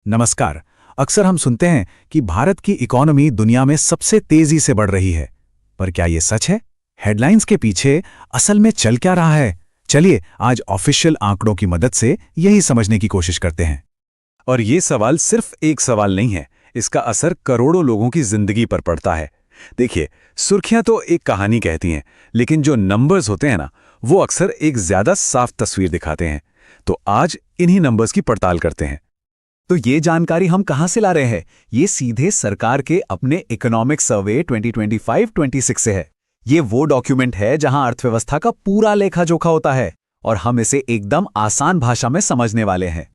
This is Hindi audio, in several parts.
नमस्कार। अक्सर हम सुनते हैं कि भारत की इकोनॉमी दुनिया में सबसे तेजी से बढ़ रही है, पर क्या ये सच है? हेडलाइंस के पीछे असल में चल क्या रहा है? चलिए आज ऑफिशियल आंकड़ों की मदद से यही समझने की कोशिश करते हैं। और ये सवाल सिर्फ एक सवाल नहीं है, इसका असर करोड़ों लोगों की जिंदगी पर पड़ता है। देखिए, सुर्खियां तो एक कहानी कहती हैं, लेकिन जो नंबर्स होते हैं ना, वो अक्सर एक ज्यादा साफ तस्वीर दिखाते हैं। तो आज इन्हीं नंबर्स की पड़ताल करते हैं। तो ये जानकारी हम कहां से ला रहे हैं? ये सीधे सरकार के अपने इकोनॉमिक सर्वे 2025-26 से है। ये वो डॉक्यूमेंट है जहां अर्थव्यवस्था का पूरा लेखा जोखा होता है और हम इसे एकदम आसान भाषा में समझने वाले हैं।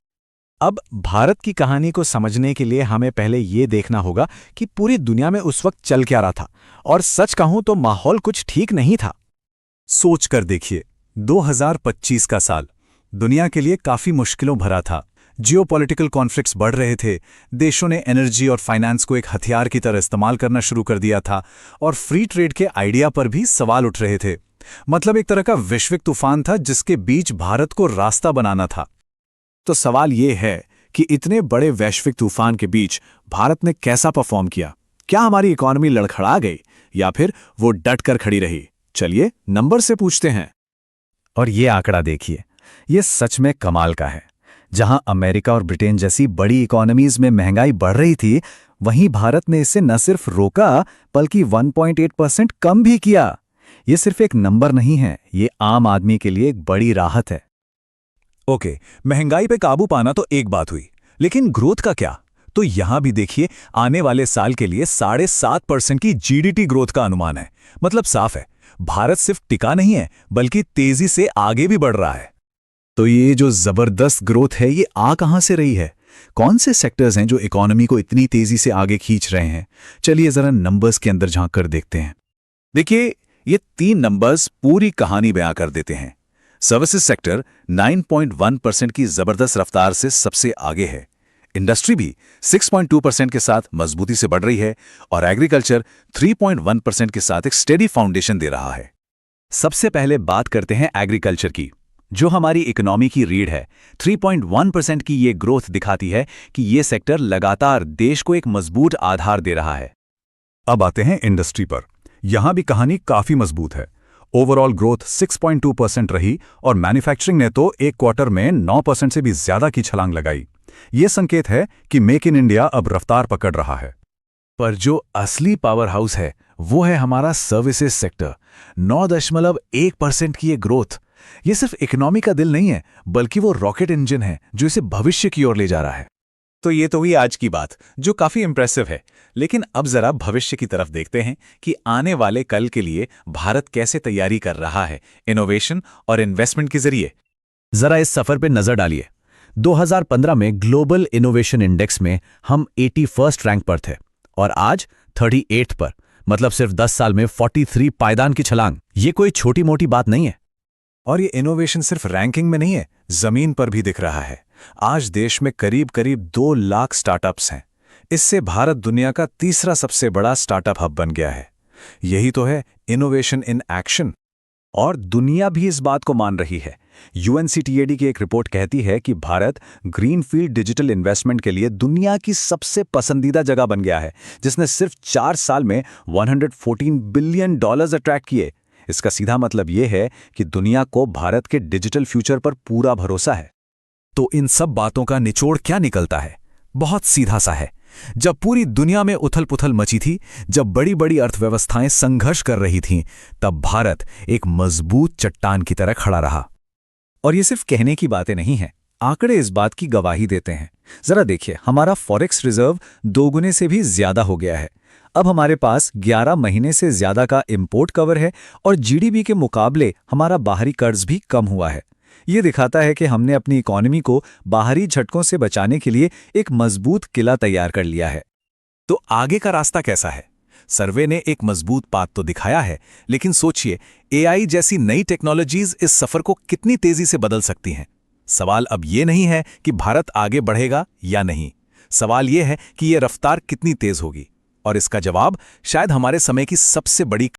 अब भारत की कहानी को समझने के लिए हमें पहले ये देखना होगा कि पूरी दुनिया में उस वक्त चल क्या रहा था, और सच कहूं तो माहौल कुछ ठीक नहीं था। सोच कर देखिए, 2025 का साल दुनिया के लिए काफी मुश्किलों भरा था। जियोपॉलिटिकल कॉन्फ्लिक्ट्स बढ़ रहे थे, देशों ने एनर्जी और फाइनेंस को एक हथियार की तरह इस्तेमाल करना शुरू कर दिया था, और फ्री ट्रेड के आइडिया पर भी सवाल उठ रहे थे। मतलब एक तरह का वैश्विक तूफान था जिसके बीच भारत को रास्ता बनाना था। तो सवाल ये है कि इतने बड़े वैश्विक तूफान के बीच भारत ने कैसा परफॉर्म किया? क्या हमारी इकोनॉमी लड़खड़ा गई या फिर वो डट कर खड़ी रही? चलिए नंबर से पूछते हैं। और ये आंकड़ा देखिए, ये सच में कमाल का है। जहां अमेरिका और ब्रिटेन जैसी बड़ी इकोनॉमीज में महंगाई बढ़ रही थी, वहीं भारत ने इसे न सिर्फ रोका बल्कि 1.8% कम भी किया। ये सिर्फ एक नंबर नहीं है, ये आम आदमी के लिए एक बड़ी राहत है। ओके, महंगाई पे काबू पाना तो एक बात हुई, लेकिन ग्रोथ का क्या? तो यहां भी देखिए, आने वाले साल के लिए 7.5% की जीडीपी ग्रोथ का अनुमान है। मतलब साफ है, भारत सिर्फ टिका नहीं है बल्कि तेजी से आगे भी बढ़ रहा है। तो ये जो जबरदस्त ग्रोथ है, ये आ कहां से रही है? कौन से सेक्टर्स हैं जो इकोनॉमी को इतनी तेजी से आगे खींच रहे हैं? चलिए जरा नंबर्स के अंदर झांक कर देखते हैं। देखिए, ये 3 नंबर्स पूरी कहानी बयां कर देते हैं। सर्विसेज सेक्टर 9.1% की जबरदस्त रफ्तार से सबसे आगे है। इंडस्ट्री भी 6.2% के साथ मजबूती से बढ़ रही है, और एग्रीकल्चर 3.1% के साथ एक स्टेडी फाउंडेशन दे रहा है। सबसे पहले बात करते हैं एग्रीकल्चर की, जो हमारी इकोनॉमी की रीढ़ है। 3.1% की ये ग्रोथ दिखाती है कि ये सेक्टर लगातार देश को एक मजबूत आधार दे रहा है। अब आते हैं इंडस्ट्री पर। यहां भी कहानी काफी मजबूत है। ओवरऑल ग्रोथ 6.2% रही, और मैन्युफैक्चरिंग ने तो एक क्वार्टर में 9% से भी ज्यादा की छलांग लगाई। ये संकेत है कि मेक इन इंडिया अब रफ्तार पकड़ रहा है। पर जो असली पावर हाउस है वो है हमारा सर्विसेज सेक्टर। 9.1% की ये ग्रोथ, ये सिर्फ इकोनॉमी का दिल नहीं है, बल्कि वो रॉकेट इंजन है जो इसे भविष्य की ओर ले जा रहा है। तो ये तो हुई आज की बात, जो काफी इंप्रेसिव है। लेकिन अब जरा भविष्य की तरफ देखते हैं कि आने वाले कल के लिए भारत कैसे तैयारी कर रहा है, इनोवेशन और इन्वेस्टमेंट के जरिए। जरा इस सफर पे नजर डालिए। 2015 में ग्लोबल इनोवेशन इंडेक्स में हम 81st रैंक पर थे, और आज 38 पर। मतलब सिर्फ 10 साल में 43 पायदान की छलांग। ये कोई छोटी मोटी बात नहीं है। और ये इनोवेशन सिर्फ रैंकिंग में नहीं है, जमीन पर भी दिख रहा है। आज देश में करीब करीब 2 लाख स्टार्टअप्स हैं। इससे भारत दुनिया का तीसरा सबसे बड़ा स्टार्टअप हब बन गया है। यही तो है इनोवेशन इन एक्शन। और दुनिया भी इस बात को मान रही है। UNCTAD की एक रिपोर्ट कहती है कि भारत ग्रीनफील्ड डिजिटल इन्वेस्टमेंट के लिए दुनिया की सबसे पसंदीदा जगह बन गया है, जिसने सिर्फ 4 साल में $114 बिलियन अट्रैक्ट किए। इसका सीधा मतलब यह है कि दुनिया को भारत के डिजिटल फ्यूचर पर पूरा भरोसा है। तो इन सब बातों का निचोड़ क्या निकलता है? बहुत सीधा सा है। जब पूरी दुनिया में उथल पुथल मची थी, जब बड़ी बड़ी अर्थव्यवस्थाएं संघर्ष कर रही थीं, तब भारत एक मजबूत चट्टान की तरह खड़ा रहा। और ये सिर्फ कहने की बातें नहीं हैं, आंकड़े इस बात की गवाही देते हैं। जरा देखिए, हमारा फॉरेक्स रिजर्व 2 गुने से भी ज्यादा हो गया है। अब हमारे पास 11 महीने से ज्यादा का इंपोर्ट कवर है, और जीडीपी के मुकाबले हमारा बाहरी कर्ज भी कम हुआ है। ये दिखाता है कि हमने अपनी इकोनॉमी को बाहरी झटकों से बचाने के लिए एक मजबूत किला तैयार कर लिया है। तो आगे का रास्ता कैसा है? सर्वे ने एक मजबूत पाथ तो दिखाया है, लेकिन सोचिए, AI जैसी नई टेक्नोलॉजीज इस सफर को कितनी तेजी से बदल सकती हैं। सवाल अब ये नहीं है कि भारत आगे बढ़ेगा या नहीं, सवाल ये है कि ये रफ्तार कितनी तेज होगी। और इसका जवाब शायद हमारे समय की सबसे बड़ी